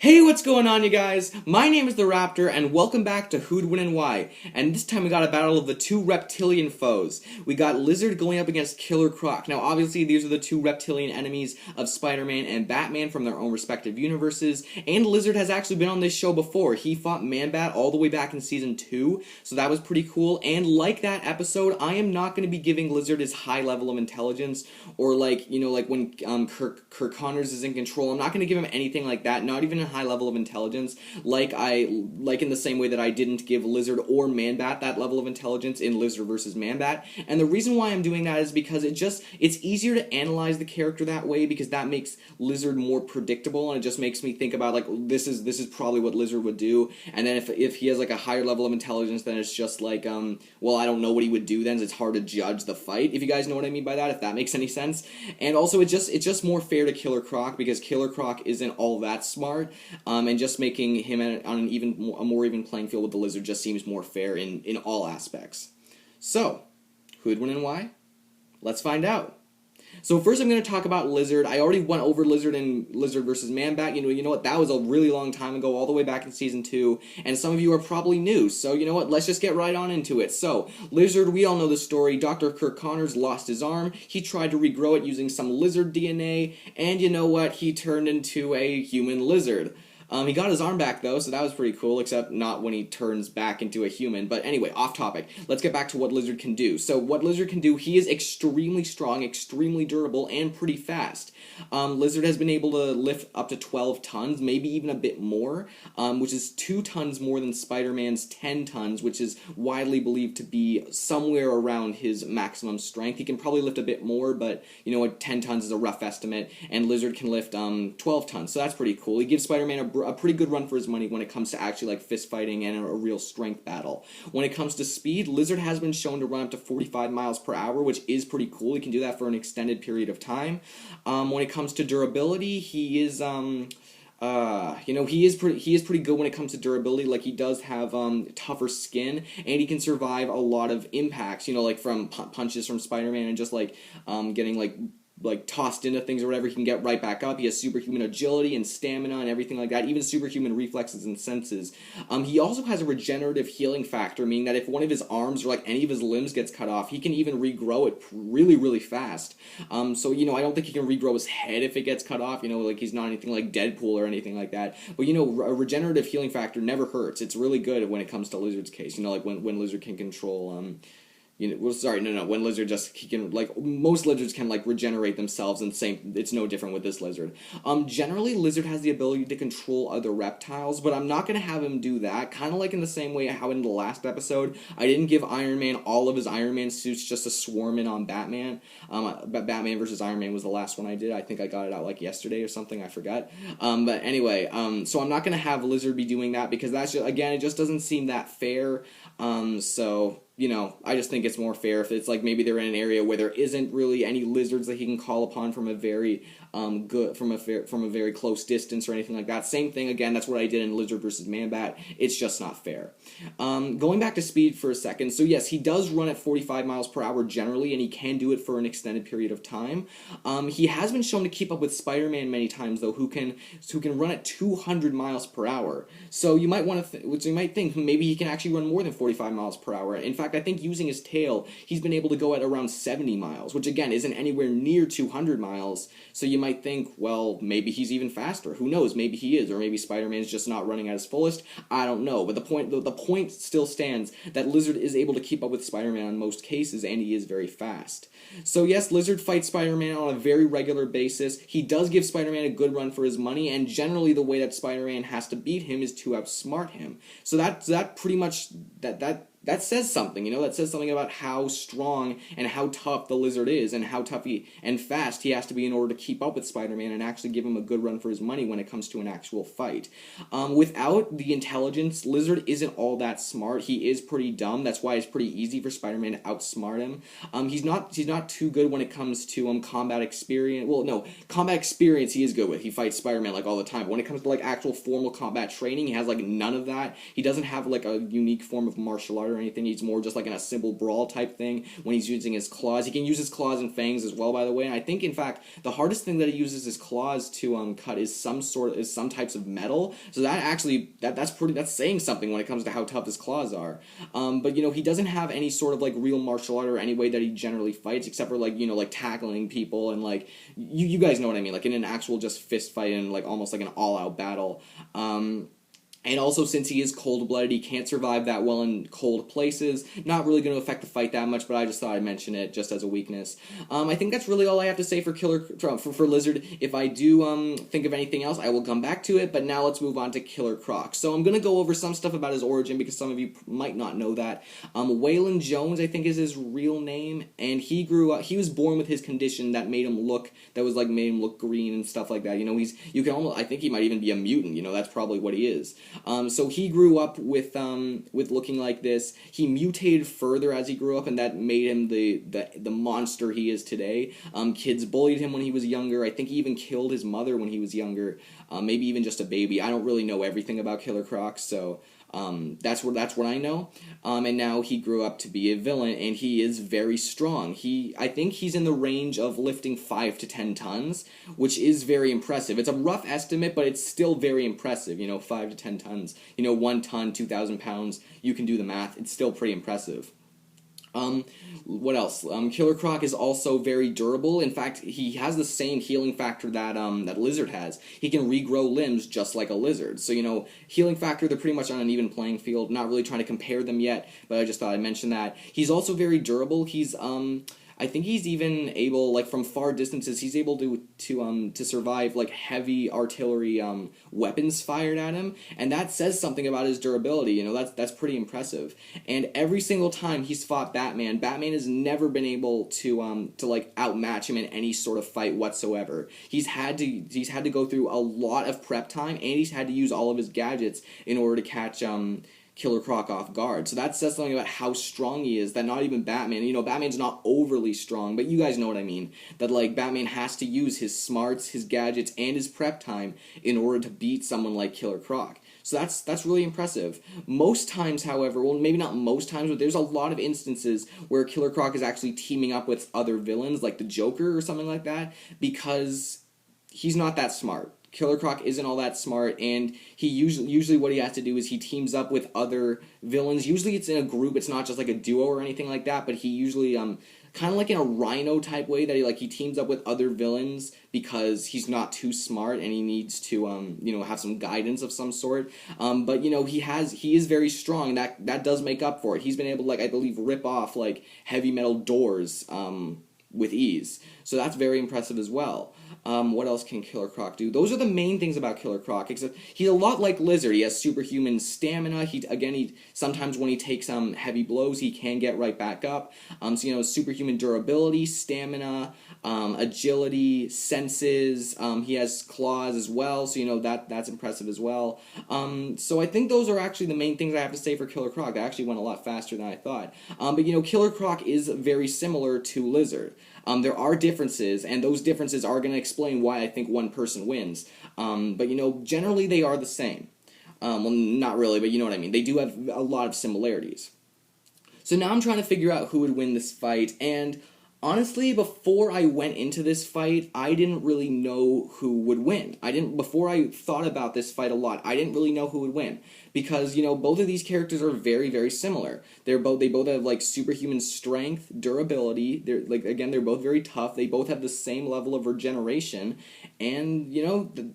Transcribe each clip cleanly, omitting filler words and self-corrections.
Hey, what's going on, you guys? My name is the Raptor, and welcome back to Who'd Win and Why. And this time we got a battle of the two reptilian foes. We got Lizard going up against Killer Croc. Now, obviously, these are the two reptilian enemies of Spider-Man and Batman from their own respective universes. And Lizard has actually been on this show before. He fought Man-Bat all the way back in Season 2, so that was pretty cool. And like that episode, I am not going to be giving Lizard his high level of intelligence, or like when Kirk Connors is in control. I'm not going to give him anything like that, not even a high level of intelligence, like in the same way that I didn't give Lizard or Man-Bat that level of intelligence in Lizard versus Man-Bat. And the reason why I'm doing that is because it's easier to analyze the character that way, because that makes Lizard more predictable, and it just makes me think about, like, this is probably what Lizard would do. And then if he has like a higher level of intelligence, then it's just like well, I don't know what he would do then, so it's hard to judge the fight, if you guys know what I mean by that, if that makes any sense. And also it's just more fair to Killer Croc, because Killer Croc isn't all that smart, and just making him on a more even playing field with the Lizard just seems more fair in all aspects. So, who'd win and why? Let's find out. So first I'm going to talk about Lizard. I already went over Lizard and Lizard versus Man-Bat. You know what, that was a really long time ago, all the way back in Season 2, and some of you are probably new, so you know what, let's just get right on into it. So, Lizard, we all know the story. Dr. Kirk Connors lost his arm. He tried to regrow it using some lizard DNA, and you know what, he turned into a human lizard. He got his arm back, though, so that was pretty cool, except not when he turns back into a human. But anyway, off topic. Let's get back to what Lizard can do. So what Lizard can do, he is extremely strong, extremely durable, and pretty fast. Lizard has been able to lift up to 12 tons, maybe even a bit more, which is 2 tons more than Spider-Man's 10 tons, which is widely believed to be somewhere around his maximum strength. He can probably lift a bit more, but you know what, 10 tons is a rough estimate, and Lizard can lift 12 tons, so that's pretty cool. He gives Spider-Man a pretty good run for his money when it comes to actually like fist fighting and a real strength battle. When it comes to speed, Lizard has been shown to run up to 45 miles per hour, which is pretty cool. He can do that for an extended period of time. When it comes to durability, he is he is pretty good when it comes to durability. Like, he does have tougher skin, and he can survive a lot of impacts, like from punches from Spider-Man, and just like getting like tossed into things or whatever. He can get right back up. He has superhuman agility and stamina and everything like that, even superhuman reflexes and senses. He also has a regenerative healing factor, meaning that if one of his arms or like any of his limbs gets cut off, he can even regrow it really, really fast. So, I don't think he can regrow his head if it gets cut off, like he's not anything like Deadpool or anything like that. But, a regenerative healing factor never hurts. It's really good when it comes to Lizard's case, like when Lizard can control, when Lizard he can, like, most lizards can, like, regenerate themselves, and it's no different with this lizard. Generally, Lizard has the ability to control other reptiles, but I'm not going to have him do that, kind of like in the same way how in the last episode, I didn't give Iron Man all of his Iron Man suits just to swarm in on Batman. Batman versus Iron Man was the last one I did. I think I got it out, like, yesterday or something, I forgot. But anyway, so I'm not going to have Lizard be doing that, because that's just, again, it just doesn't seem that fair. I just think it's more fair if it's like maybe they're in an area where there isn't really any lizards that he can call upon from a very from a very close distance or anything like that. Same thing again. That's what I did in Lizard versus Man-Bat. It's just not fair. Going back to speed for a second. So yes, he does run at 45 miles per hour generally, and he can do it for an extended period of time. He has been shown to keep up with Spider-Man many times, though, who can run at 200 miles per hour. So you might think maybe he can actually run more than 45 miles per hour. In fact, I think using his tail, he's been able to go at around 70 miles, which again isn't anywhere near 200 miles. So you might think, well, maybe he's even faster. Who knows? Maybe he is, or maybe Spider-Man's just not running at his fullest. I don't know. But the point still stands that Lizard is able to keep up with Spider-Man in most cases, and he is very fast. So yes, Lizard fights Spider-Man on a very regular basis. He does give Spider-Man a good run for his money, and generally the way that Spider-Man has to beat him is to outsmart him. So that pretty much that says something, that says something about how strong and how tough the Lizard is, and how tough and fast he has to be in order to keep up with Spider-Man and actually give him a good run for his money when it comes to an actual fight. Without the intelligence, Lizard isn't all that smart. He is pretty dumb. That's why it's pretty easy for Spider-Man to outsmart him. He's not too good when it comes to combat experience. Well, no, combat experience he is good with. He fights Spider-Man like all the time. But when it comes to like actual formal combat training, he has like none of that. He doesn't have like a unique form of martial arts or anything. He's more just like in a simple brawl type thing when he's using his claws. He can use his claws and fangs as well, by the way. And I think, in fact, the hardest thing that he uses his claws to cut is some types of metal. So that actually that's saying something when it comes to how tough his claws are. But he doesn't have any sort of like real martial art or any way that he generally fights, except for like like tackling people and like you guys know what I mean, like in an actual just fist fight and like almost like an all-out battle. And also, since he is cold-blooded, he can't survive that well in cold places. Not really going to affect the fight that much, but I just thought I'd mention it just as a weakness. I think that's really all I have to say for Lizard. If I do think of anything else, I will come back to it, but now let's move on to Killer Croc. So I'm going to go over some stuff about his origin, because some of you might not know that. Waylon Jones, I think, is his real name, and he was born with his condition that made him look green and stuff like that. I think he might even be a mutant, that's probably what he is. So he grew up with looking like this. He mutated further as he grew up, and that made him the monster he is today. Kids bullied him when he was younger. I think he even killed his mother when he was younger. Maybe even just a baby. I don't really know everything about Killer Croc, so that's what I know. And now he grew up to be a villain, and he is very strong. I think he's in the range of lifting 5 to 10 tons, which is very impressive. It's a rough estimate, but it's still very impressive. 5 to 10 tons. 1 ton, 2,000 pounds. You can do the math. It's still pretty impressive. What else? Killer Croc is also very durable. In fact, he has the same healing factor that Lizard has. He can regrow limbs just like a lizard. So, healing factor, they're pretty much on an even playing field. Not really trying to compare them yet, but I just thought I'd mention that. He's also very durable. I think he's even able, like, from far distances, he's able to survive, like, heavy artillery weapons fired at him, and that says something about his durability. That's pretty impressive. And every single time he's fought Batman has never been able to like outmatch him in any sort of fight whatsoever. He's had to go through a lot of prep time, and he's had to use all of his gadgets in order to catch Killer Croc off guard. So that says something about how strong he is, that not even Batman, Batman's not overly strong, but you guys know what I mean, that like Batman has to use his smarts, his gadgets, and his prep time in order to beat someone like Killer Croc. So that's really impressive. Most times, however, well, maybe not most times, but there's a lot of instances where Killer Croc is actually teaming up with other villains, like the Joker or something like that, because he's not that smart. Killer Croc isn't all that smart, and he usually what he has to do is he teams up with other villains. Usually it's in a group, it's not just like a duo or anything like that, but he usually kind of like in a Rhino type way that he teams up with other villains because he's not too smart and he needs to have some guidance of some sort. But he is very strong. That does make up for it. He's been able to, I believe, rip off heavy metal doors with ease. So that's very impressive as well. What else can Killer Croc do? Those are the main things about Killer Croc, except he's a lot like Lizard. He has superhuman stamina. He sometimes when he takes heavy blows, he can get right back up. Superhuman durability, stamina, agility, senses. He has claws as well, so that's impressive as well. So I think those are actually the main things I have to say for Killer Croc. I actually went a lot faster than I thought. But Killer Croc is very similar to Lizard. There are differences, and those differences are going to explain why I think one person wins. But generally they are the same. Well, not really, but you know what I mean. They do have a lot of similarities. So now I'm trying to figure out who would win this fight, and honestly, before I went into this fight, I didn't really know who would win. Before I thought about this fight a lot, I didn't really know who would win. Because, both of these characters are very, very similar. They both have, superhuman strength, durability. They're both very tough. They both have the same level of regeneration. And,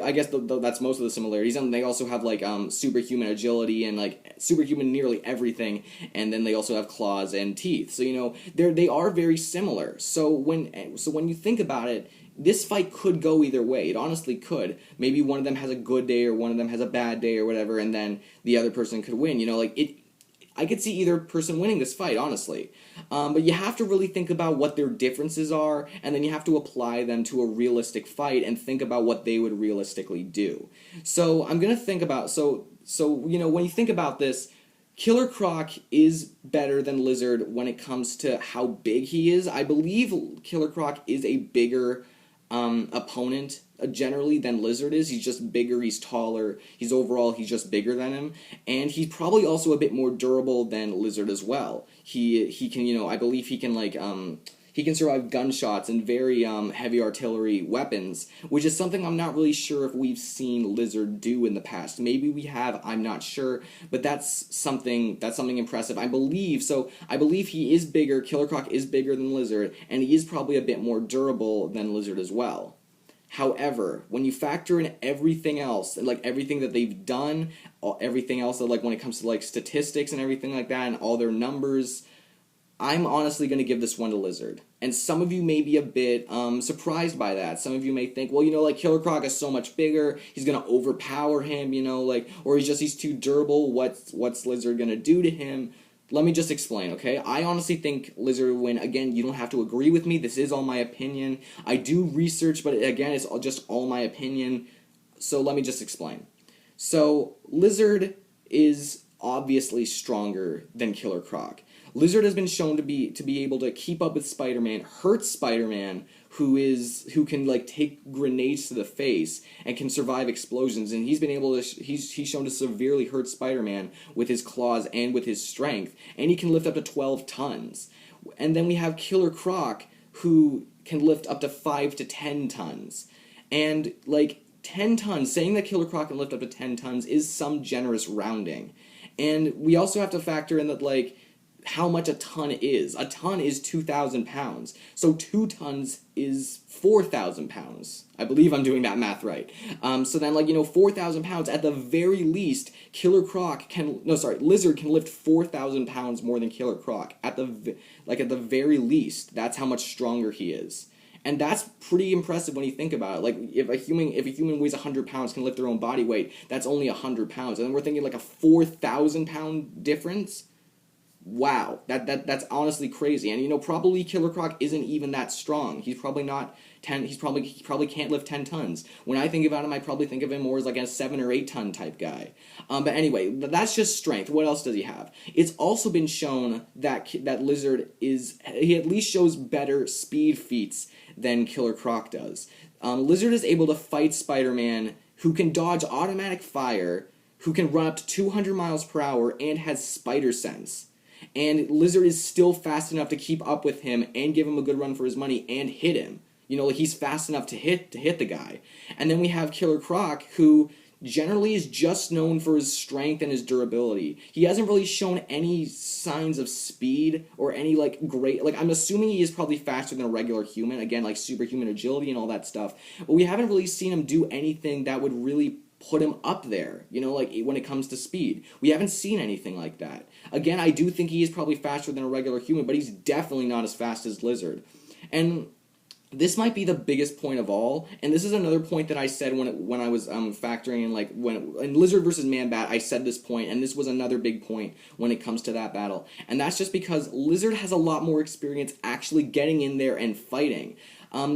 I guess that's most of the similarities. And they also have, superhuman agility and, superhuman nearly everything. And then they also have claws and teeth. So, they are very similar. So when you think about it, this fight could go either way. It honestly could. Maybe one of them has a good day or one of them has a bad day or whatever, and then the other person could win. I could see either person winning this fight, honestly. But you have to really think about what their differences are, and then you have to apply them to a realistic fight and think about what they would realistically do. So I'm going to think about... So when you think about this, Killer Croc is better than Lizard when it comes to how big he is. I believe Killer Croc is a bigger opponent generally than Lizard is. He's just bigger, he's taller, he's just bigger than him, and he's probably also a bit more durable than Lizard as well. He can, I believe he can he can survive gunshots and very heavy artillery weapons, which is something I'm not really sure if we've seen Lizard do in the past. Maybe we have, I'm not sure, but that's something impressive. I believe he is bigger, Killer Croc is bigger than Lizard, and he is probably a bit more durable than Lizard as well. However, when you factor in everything else, and everything that they've done, everything else that when it comes to statistics and everything like that, and all their numbers, I'm honestly going to give this one to Lizard. And some of you may be a bit surprised by that. Some of you may think, well, Killer Croc is so much bigger, he's going to overpower him, or he's too durable, what's Lizard going to do to him? Let me just explain, okay? I honestly think Lizard would win. Again, you don't have to agree with me. This is all my opinion. I do research, but again, it's just all my opinion. So let me just explain. So Lizard is obviously stronger than Killer Croc. Lizard has been shown to be able to keep up with Spider-Man, hurt Spider-Man, who can take grenades to the face and can survive explosions, and he's shown to severely hurt Spider-Man with his claws and with his strength, and he can lift up to 12 tons. And then we have Killer Croc, who can lift up to 5 to 10 tons. And 10 tons, saying that Killer Croc can lift up to 10 tons is some generous rounding. And we also have to factor in that how much a ton is. A ton is 2,000 pounds. So 2 tons is 4,000 pounds. I believe I'm doing that math right. So then 4,000 pounds at the very least, Lizard can lift 4,000 pounds more than Killer Croc. At the very least, that's how much stronger he is. And that's pretty impressive when you think about it. If a human weighs 100 pounds, can lift their own body weight, that's only 100 pounds. And then we're thinking a 4,000 pound difference. Wow, that's honestly crazy. And probably Killer Croc isn't even that strong. He's probably not 10. He probably can't lift 10 tons. When I think about him, I probably think of him more as a 7 or 8 ton type guy. But anyway, that's just strength. What else does he have? It's also been shown that Lizard he at least shows better speed feats than Killer Croc does. Lizard is able to fight Spider-Man, who can dodge automatic fire, who can run up to 200 miles per hour, and has spider sense. And Lizard is still fast enough to keep up with him and give him a good run for his money and hit him. He's fast enough to hit the guy. And then we have Killer Croc, who generally is just known for his strength and his durability. He hasn't really shown any signs of speed or any great, I'm assuming he is probably faster than a regular human, again, superhuman agility and all that stuff. But we haven't really seen him do anything that would really put him up there, when it comes to speed. We haven't seen anything like that. Again, I do think he is probably faster than a regular human, but he's definitely not as fast as Lizard. And this might be the biggest point of all, and this is another point that I said when I was factoring in, in Lizard versus Man-Bat, I said this point, and this was another big point when it comes to that battle. And that's just because Lizard has a lot more experience actually getting in there and fighting.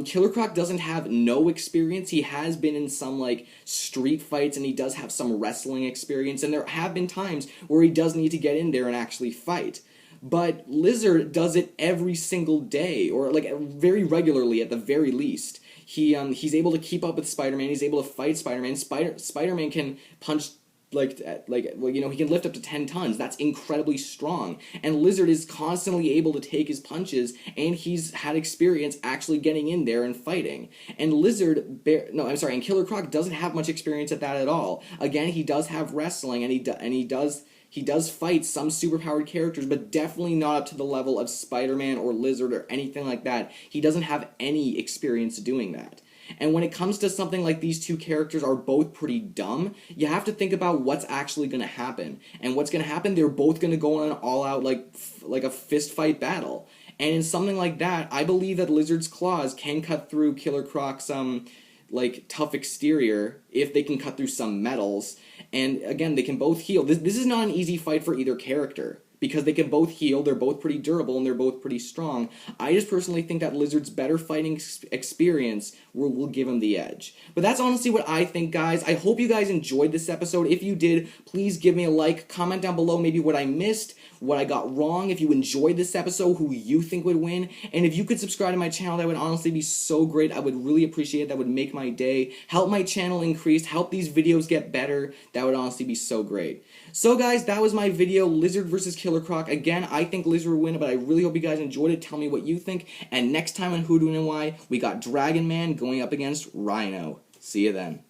Killer Croc doesn't have no experience. He has been in some street fights, and he does have some wrestling experience, and there have been times where he does need to get in there and actually fight. But Lizard does it every single day, or very regularly at the very least. He's able to keep up with Spider-Man. He's able to fight Spider-Man. Spider-Man can punch he can lift up to 10 tons. That's incredibly strong. And Lizard is constantly able to take his punches, and he's had experience actually getting in there and fighting. And and Killer Croc doesn't have much experience at that at all. Again, he does have wrestling, and he does fight some superpowered characters, but definitely not up to the level of Spider-Man or Lizard or anything like that. He doesn't have any experience doing that. And when it comes to something like these two characters are both pretty dumb, you have to think about what's actually going to happen. And what's going to happen, they're both going to go on an all-out, like a fist-fight battle. And in something like that, I believe that Lizard's claws can cut through Killer Croc's, tough exterior, if they can cut through some metals. And again, they can both heal. This is not an easy fight for either character, because they can both heal, they're both pretty durable, and they're both pretty strong. I just personally think that Lizard's better fighting experience will give him the edge. But that's honestly what I think, guys. I hope you guys enjoyed this episode. If you did, please give me a like, comment down below maybe what I missed, what I got wrong, if you enjoyed this episode, who you think would win, and if you could subscribe to my channel, that would honestly be so great. I would really appreciate it. That would make my day, help my channel increase, help these videos get better. That would honestly be so great. So guys, that was my video, Lizard versus Killer Croc. Again, I think Lizard would win, but I really hope you guys enjoyed it. Tell me what you think. And next time on Who, When, and Why, we got Dragon Man going up against Rhino. See you then.